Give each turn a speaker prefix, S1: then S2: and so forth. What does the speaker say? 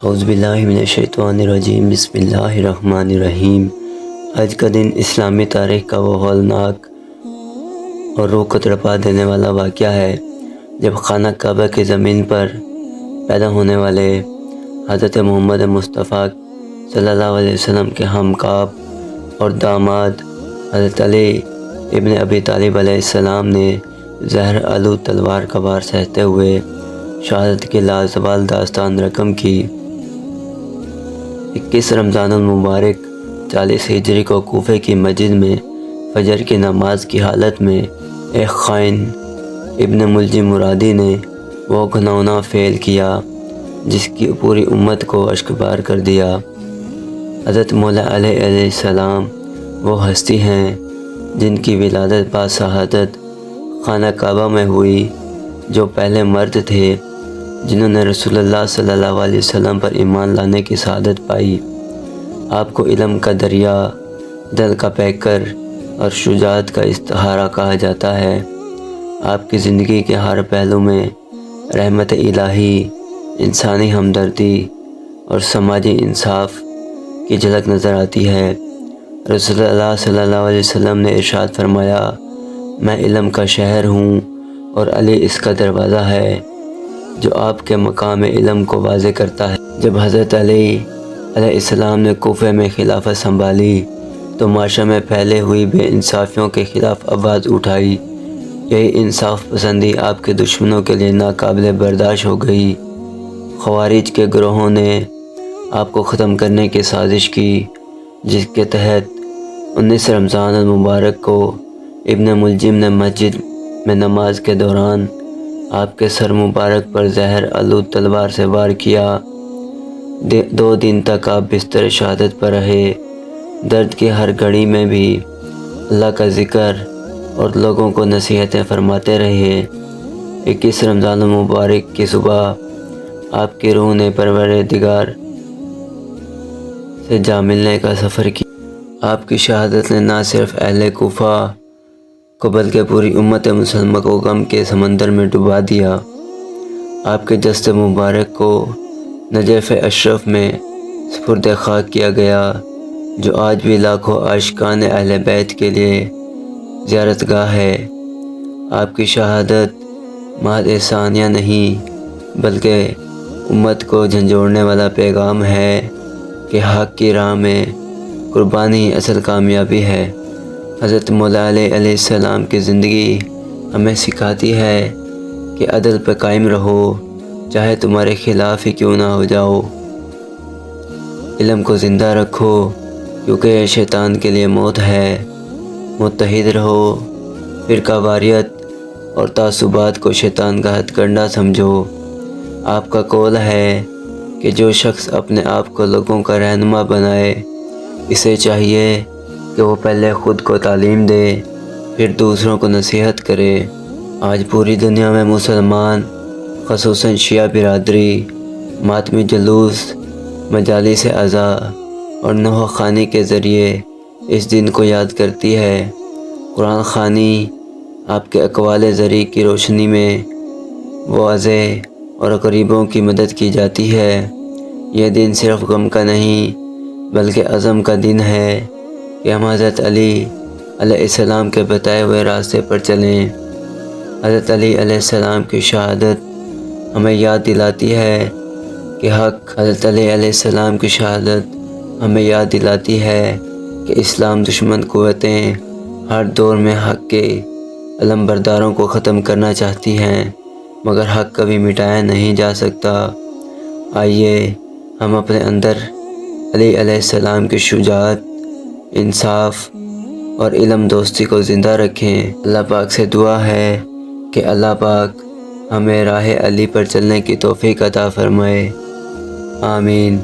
S1: اعوذ باللہ من الشیطان الرجیم، بسم اللہ الرحمن الرحیم۔ آج کا دن اسلامی تاریخ کا وہ ہولناک اور روح کو تڑپا دینے والا واقعہ ہے جب خانہ کعبہ کی زمین پر پیدا ہونے والے حضرت محمد مصطفیٰ صلی اللہ علیہ وسلم کے ہمکاپ اور داماد حضرت علی ابن ابی طالب علیہ السلام نے زہر آلود تلوار کا بار سہتے ہوئے شہادت کی لازوال داستان رقم کی۔ 21 رمضان المبارک 40 ہجری کو کوفے کی مسجد میں فجر کی نماز کی حالت میں ایک خائن ابن ملجم مرادی نے وہ گھناؤنا فعل کیا جس کی پوری امت کو اشکبار کر دیا۔ حضرت مولا علیہ السلام وہ ہستی ہیں جن کی ولادت با شہادت خانہ کعبہ میں ہوئی، جو پہلے مرد تھے جنہوں نے رسول اللہ صلی اللہ علیہ وسلم پر ایمان لانے کی سعادت پائی۔ آپ کو علم کا دریا، دل کا پیکر اور شجاعت کا استعارہ کہا جاتا ہے۔ آپ کی زندگی کے ہر پہلو میں رحمت الہی، انسانی ہمدردی اور سماجی انصاف کی جھلک نظر آتی ہے۔ رسول اللہ صلی اللہ علیہ وسلم نے ارشاد فرمایا، میں علم کا شہر ہوں اور علی اس کا دروازہ ہے جو آپ کے مقام علم کو واضح کرتا ہے۔ جب حضرت علی علیہ السلام نے کوفے میں خلافت سنبھالی تو معاشرے میں پھیلے ہوئی بے انصافیوں کے خلاف آواز اٹھائی۔ یہی انصاف پسندی آپ کے دشمنوں کے لیے ناقابل برداشت ہو گئی۔ خوارج کے گروہوں نے آپ کو ختم کرنے کی سازش کی، جس کے تحت 19 رمضان المبارک کو ابن ملجم نے مسجد میں نماز کے دوران آپ کے سر مبارک پر زہر آلود تلوار سے وار کیا۔ 2 دن تک آپ بستر شہادت پر رہے، درد کی ہر گھڑی میں بھی اللہ کا ذکر اور لوگوں کو نصیحتیں فرماتے رہے۔ 21 رمضان المبارک کی صبح آپ کی روح نے پروردگار سے جا ملنے کا سفر کیا۔ آپ کی شہادت نے نہ صرف اہل کوفہ کو بلکہ پوری امت مسلمہ کو غم کے سمندر میں ڈبا دیا۔ آپ کے جسد مبارک کو نجف اشرف میں سپرد خاک کیا گیا، جو آج بھی لاکھوں عاشقان اہل بیت کے لیے زیارت گاہ ہے۔ آپ کی شہادت محض احسانیہ نہیں بلکہ امت کو جھنجھوڑنے والا پیغام ہے کہ حق کی راہ میں قربانی ہی اصل کامیابی ہے۔ حضرت مولا علیہ السلام کی زندگی ہمیں سکھاتی ہے کہ عدل پہ قائم رہو، چاہے تمہارے خلاف ہی کیوں نہ ہو جاؤ۔ علم کو زندہ رکھو کیونکہ یہ شیطان کے لیے موت ہے۔ متحد رہو، فرقہ واریت اور تعصبات کو شیطان کا ہتھ کنڈا سمجھو۔ آپ کا قول ہے کہ جو شخص اپنے آپ کو لوگوں کا رہنما بنائے، اسے چاہیے کہ وہ پہلے خود کو تعلیم دے، پھر دوسروں کو نصیحت کرے۔ آج پوری دنیا میں مسلمان، خصوصاً شیعہ برادری، ماتمی جلوس، مجالس عزا اور نوحہ خوانی کے ذریعے اس دن کو یاد کرتی ہے۔ قرآن خوانی آپ کے اقوال زرعی کی روشنی میں واضح اور غریبوں کی مدد کی جاتی ہے۔ یہ دن صرف غم کا نہیں بلکہ عزم کا دن ہے کہ ہم حضرت علی علیہ السلام کے بتائے ہوئے راستے پر چلیں۔ حضرت علی علیہ السلام کی شہادت ہمیں یاد دلاتی ہے کہ حضرت علی علیہ السلام کی شہادت ہمیں یاد دلاتی ہے کہ اسلام دشمن قوتیں ہر دور میں حق کے علم برداروں کو ختم کرنا چاہتی ہیں، مگر حق کبھی مٹایا نہیں جا سکتا۔ آئیے ہم اپنے اندر علی علیہ السلام کی شجاعت، انصاف اور علم دوستی کو زندہ رکھیں۔ اللہ پاک سے دعا ہے کہ اللہ پاک ہمیں راہ علی پر چلنے کی توفیق عطا فرمائے۔ آمین۔